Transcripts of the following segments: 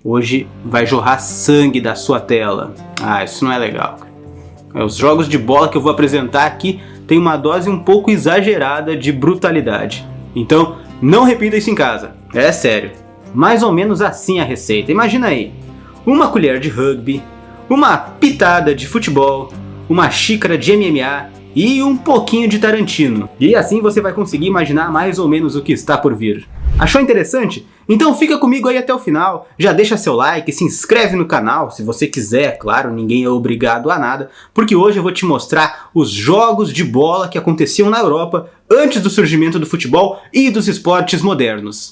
Hoje vai jorrar sangue da sua tela. Isso não é legal. Os jogos de bola que eu vou apresentar aqui têm uma dose um pouco exagerada de brutalidade. Então, não repita isso em casa. É sério. Mais ou menos assim a receita. Imagina aí. Uma colher de rugby, uma pitada de futebol, uma xícara de MMA e um pouquinho de Tarantino. E assim você vai conseguir imaginar mais ou menos o que está por vir. Achou interessante? Então fica comigo aí até o final, já deixa seu like, se inscreve no canal, se você quiser, claro, ninguém é obrigado a nada, porque hoje eu vou te mostrar os jogos de bola que aconteciam na Europa antes do surgimento do futebol e dos esportes modernos.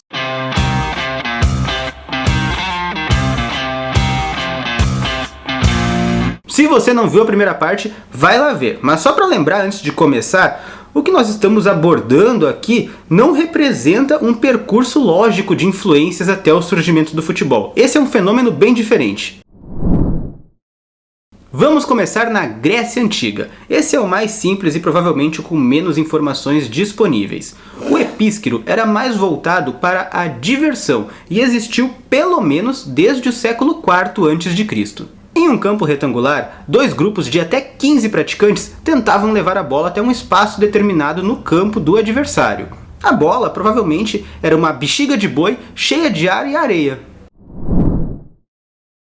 Se você não viu a primeira parte, vai lá ver. Mas só para lembrar antes de começar, o que nós estamos abordando aqui não representa um percurso lógico de influências até o surgimento do futebol. Esse é um fenômeno bem diferente. Vamos começar na Grécia Antiga. Esse é o mais simples e provavelmente o com menos informações disponíveis. O epísquero era mais voltado para a diversão e existiu pelo menos desde o século IV a.C. Em um campo retangular, dois grupos de até 15 praticantes tentavam levar a bola até um espaço determinado no campo do adversário. A bola provavelmente era uma bexiga de boi cheia de ar e areia.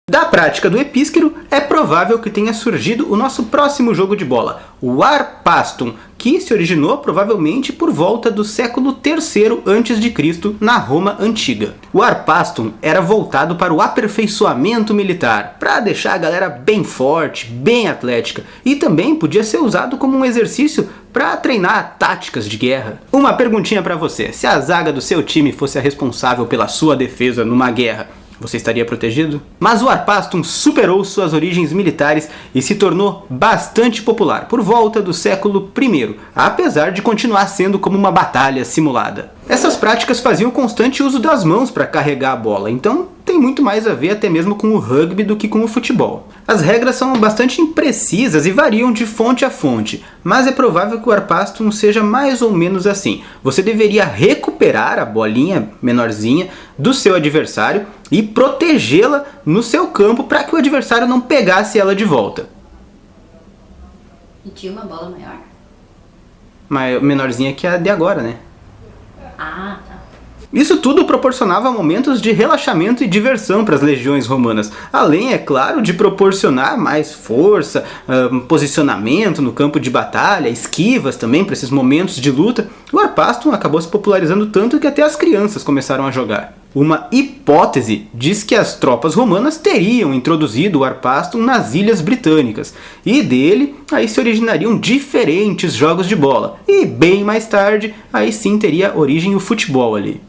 Da prática do epísquero, é provável que tenha surgido o nosso próximo jogo de bola, o Arpastum, que se originou provavelmente por volta do século III a.C. na Roma Antiga. O Arpastum era voltado para o aperfeiçoamento militar, para deixar a galera bem forte, bem atlética, e também podia ser usado como um exercício para treinar táticas de guerra. Uma perguntinha para você, se a zaga do seu time fosse a responsável pela sua defesa numa guerra, você estaria protegido? Mas o Arpastum superou suas origens militares e se tornou bastante popular por volta do século I, apesar de continuar sendo como uma batalha simulada. Essas práticas faziam constante uso das mãos para carregar a bola, então tem muito mais a ver até mesmo com o rugby do que com o futebol. As regras são bastante imprecisas e variam de fonte a fonte, mas é provável que o Arpastum seja mais ou menos assim. Você deveria recuperar a bolinha menorzinha do seu adversário e protegê-la no seu campo para que o adversário não pegasse ela de volta. E tinha uma bola maior? Mas menorzinha que a de agora, né? Ah, tá. Isso tudo proporcionava momentos de relaxamento e diversão para as legiões romanas, além, é claro, de proporcionar mais força, posicionamento no campo de batalha, esquivas também para esses momentos de luta. O Arpastum acabou se popularizando tanto que até as crianças começaram a jogar. Uma hipótese diz que as tropas romanas teriam introduzido o Arpastum nas Ilhas Britânicas, e dele aí se originariam diferentes jogos de bola, e bem mais tarde aí sim teria origem o futebol ali.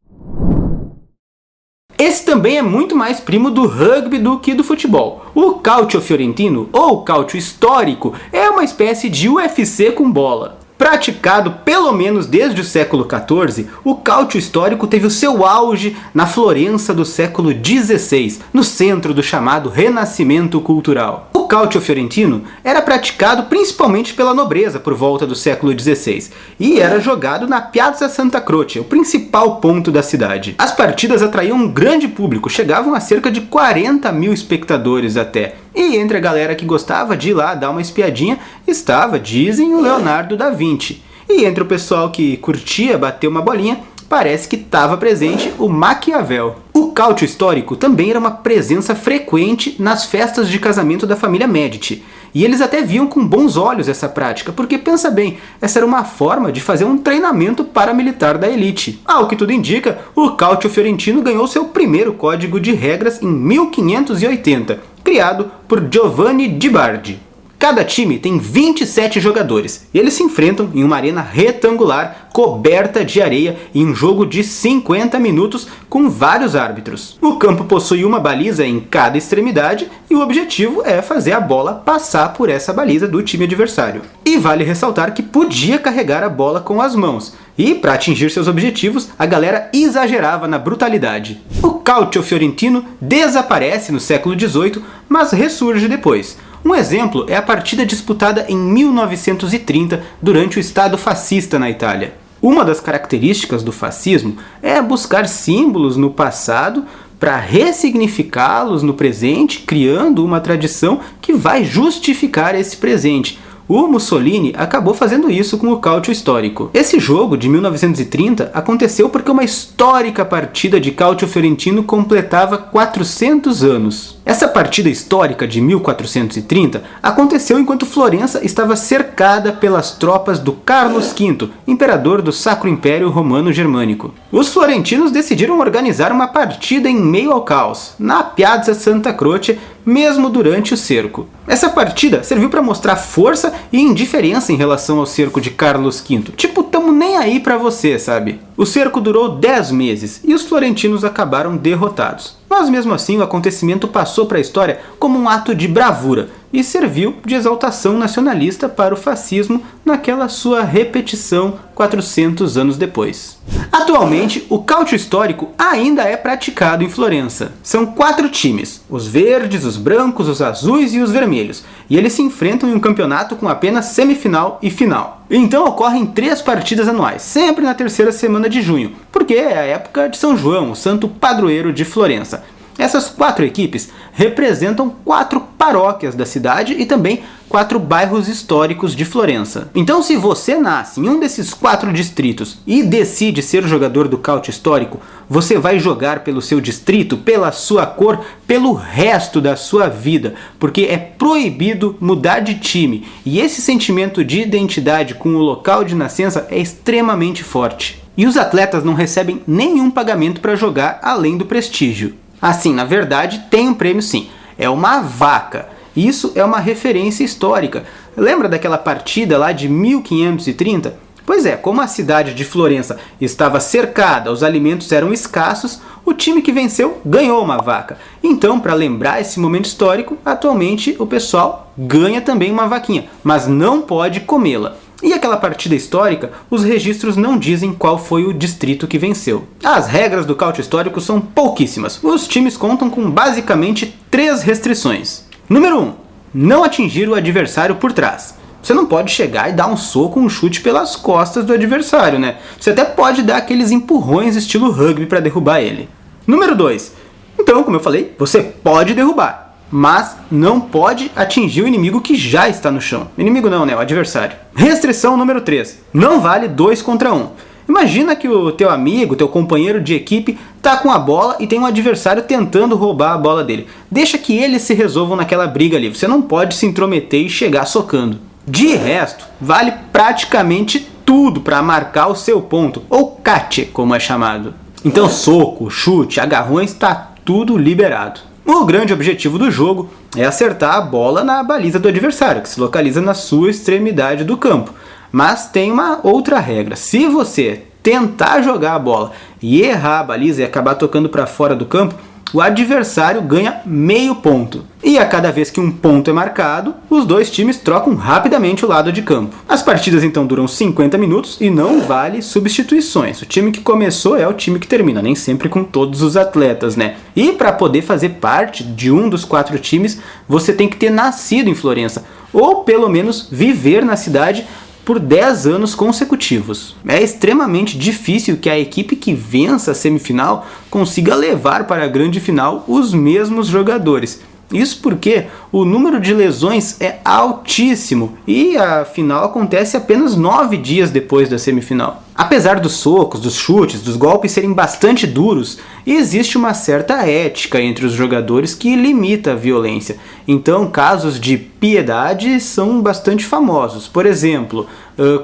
Esse também é muito mais primo do rugby do que do futebol. O Calcio Fiorentino, ou Calcio Histórico, é uma espécie de UFC com bola. Praticado pelo menos desde o século XIV, o Calcio Histórico teve o seu auge na Florença do século XVI, no centro do chamado Renascimento Cultural. O Calcio Fiorentino era praticado principalmente pela nobreza por volta do século XVI, e era jogado na Piazza Santa Croce, o principal ponto da cidade. As partidas atraíam um grande público, chegavam a cerca de 40 mil espectadores até. E entre a galera que gostava de ir lá dar uma espiadinha, estava, dizem, o Leonardo da Vinci. E entre o pessoal que curtia bater uma bolinha, parece que estava presente o Maquiavel. O Calcio Histórico também era uma presença frequente nas festas de casamento da família Medici. E eles até viam com bons olhos essa prática, porque pensa bem, essa era uma forma de fazer um treinamento paramilitar da elite. Ao que tudo indica, o Calcio Fiorentino ganhou seu primeiro código de regras em 1580, criado por Giovanni Di Bardi. Cada time tem 27 jogadores, e eles se enfrentam em uma arena retangular coberta de areia em um jogo de 50 minutos com vários árbitros. O campo possui uma baliza em cada extremidade e o objetivo é fazer a bola passar por essa baliza do time adversário. E vale ressaltar que podia carregar a bola com as mãos, e para atingir seus objetivos, a galera exagerava na brutalidade. O Calcio Fiorentino desaparece no século XVIII, mas ressurge depois. Um exemplo é a partida disputada em 1930 durante o Estado fascista na Itália. Uma das características do fascismo é buscar símbolos no passado para ressignificá-los no presente, criando uma tradição que vai justificar esse presente. O Mussolini acabou fazendo isso com o Calcio Histórico. Esse jogo, de 1930, aconteceu porque uma histórica partida de Calcio Fiorentino completava 400 anos. Essa partida histórica de 1430 aconteceu enquanto Florença estava cercada pelas tropas do Carlos V, imperador do Sacro Império Romano Germânico. Os florentinos decidiram organizar uma partida em meio ao caos, na Piazza Santa Croce, mesmo durante o cerco. Essa partida serviu para mostrar força e indiferença em relação ao cerco de Carlos V. Tipo, tamo nem aí pra você, sabe? O cerco durou 10 meses e os florentinos acabaram derrotados. Mas mesmo assim o acontecimento passou para a história como um ato de bravura e serviu de exaltação nacionalista para o fascismo naquela sua repetição 400 anos depois. Atualmente, o Calcio Histórico ainda é praticado em Florença. São 4 times, os verdes, os brancos, os azuis e os vermelhos, e eles se enfrentam em um campeonato com apenas semifinal e final. Então ocorrem 3 partidas anuais, sempre na terceira semana de junho, porque é a época de São João, o santo padroeiro de Florença. Essas 4 equipes representam 4 paróquias da cidade e também 4 bairros históricos de Florença. Então, se você nasce em um desses 4 distritos e decide ser jogador do Calcio Histórico, você vai jogar pelo seu distrito, pela sua cor, pelo resto da sua vida, porque é proibido mudar de time, e esse sentimento de identidade com o local de nascença é extremamente forte. E os atletas não recebem nenhum pagamento para jogar além do prestígio. Assim, na verdade, tem um prêmio sim. É uma vaca. Isso é uma referência histórica. Lembra daquela partida lá de 1530? Pois é, como a cidade de Florença estava cercada, os alimentos eram escassos, o time que venceu ganhou uma vaca. Então, para lembrar esse momento histórico, atualmente o pessoal ganha também uma vaquinha, mas não pode comê-la. E aquela partida histórica, os registros não dizem qual foi o distrito que venceu. As regras do Calcio Histórico são pouquíssimas. Os times contam com basicamente 3 restrições. Número 1. Não atingir o adversário por trás. Você não pode chegar e dar um soco, um chute pelas costas do adversário, né? Você até pode dar aqueles empurrões estilo rugby para derrubar ele. Número 2. Então, como eu falei, você pode derrubar, mas não pode atingir o inimigo que já está no chão. Inimigo não, né? O adversário. Restrição número 3. Não vale 2 contra 1. Imagina que o teu amigo, teu companheiro de equipe, tá com a bola e tem um adversário tentando roubar a bola dele. Deixa que eles se resolvam naquela briga ali. Você não pode se intrometer e chegar socando. De resto, vale praticamente tudo para marcar o seu ponto, ou cate, como é chamado. Então soco, chute, agarrões, tá tudo liberado. O grande objetivo do jogo é acertar a bola na baliza do adversário, que se localiza na sua extremidade do campo. Mas tem uma outra regra. Se você tentar jogar a bola e errar a baliza e acabar tocando para fora do campo, o adversário ganha meio ponto. E a cada vez que um ponto é marcado, os 2 times trocam rapidamente o lado de campo. As partidas então duram 50 minutos e não vale substituições. O time que começou é o time que termina, nem sempre com todos os atletas, né? E para poder fazer parte de um dos 4 times, você tem que ter nascido em Florença, ou pelo menos viver na cidade por 10 anos consecutivos. É extremamente difícil que a equipe que vença a semifinal consiga levar para a grande final os mesmos jogadores. Isso porque o número de lesões é altíssimo e a final acontece apenas 9 dias depois da semifinal. Apesar dos socos, dos chutes, dos golpes serem bastante duros, existe uma certa ética entre os jogadores que limita a violência. Então, casos de piedade são bastante famosos. Por exemplo,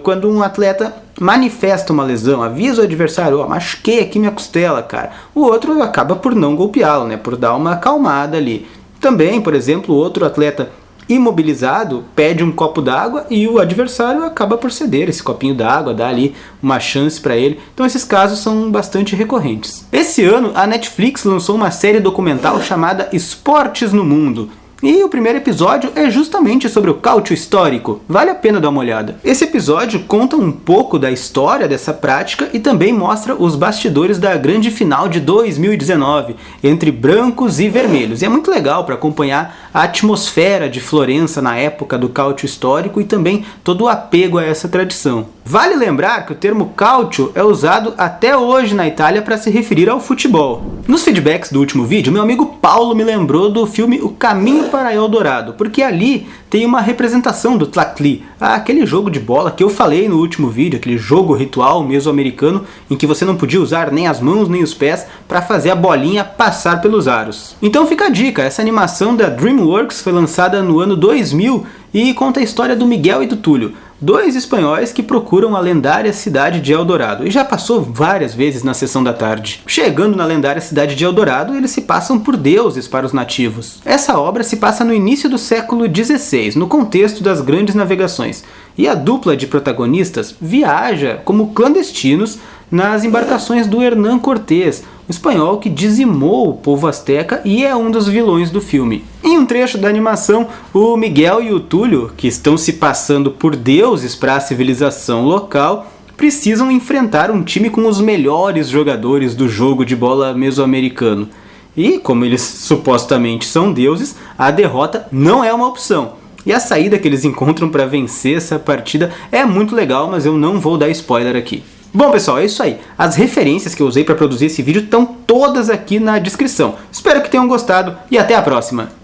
quando um atleta manifesta uma lesão, avisa o adversário, machuquei aqui minha costela, cara. O outro acaba por não golpeá-lo, né? Por dar uma acalmada ali. Também, por exemplo, outro atleta imobilizado pede um copo d'água e o adversário acaba por ceder esse copinho d'água, dá ali uma chance para ele. Então esses casos são bastante recorrentes. Esse ano a Netflix lançou uma série documental chamada Esportes no Mundo. E o primeiro episódio é justamente sobre o Calcio Histórico. Vale a pena dar uma olhada. Esse episódio conta um pouco da história dessa prática e também mostra os bastidores da grande final de 2019, entre brancos e vermelhos. E é muito legal para acompanhar a atmosfera de Florença na época do Calcio Histórico e também todo o apego a essa tradição. Vale lembrar que o termo calcio é usado até hoje na Itália para se referir ao futebol. Nos feedbacks do último vídeo, meu amigo Paulo me lembrou do filme O Caminho para Eldorado, porque ali tem uma representação do tlacli, aquele jogo de bola que eu falei no último vídeo, aquele jogo ritual mesoamericano em que você não podia usar nem as mãos nem os pés para fazer a bolinha passar pelos aros. Então fica a dica, essa animação da DreamWorks foi lançada no ano 2000 e conta a história do Miguel e do Túlio, dois espanhóis que procuram a lendária cidade de Eldorado, e já passou várias vezes na sessão da tarde. Chegando na lendária cidade de Eldorado, eles se passam por deuses para os nativos. Essa obra se passa no início do século XVI, no contexto das grandes navegações, e a dupla de protagonistas viaja como clandestinos nas embarcações do Hernán Cortés, o espanhol que dizimou o povo azteca e é um dos vilões do filme. Em um trecho da animação, o Miguel e o Túlio, que estão se passando por deuses para a civilização local, precisam enfrentar um time com os melhores jogadores do jogo de bola mesoamericano. E, como eles supostamente são deuses, a derrota não é uma opção. E a saída que eles encontram para vencer essa partida é muito legal, mas eu não vou dar spoiler aqui. Bom pessoal, é isso aí. As referências que eu usei para produzir esse vídeo estão todas aqui na descrição. Espero que tenham gostado e até a próxima!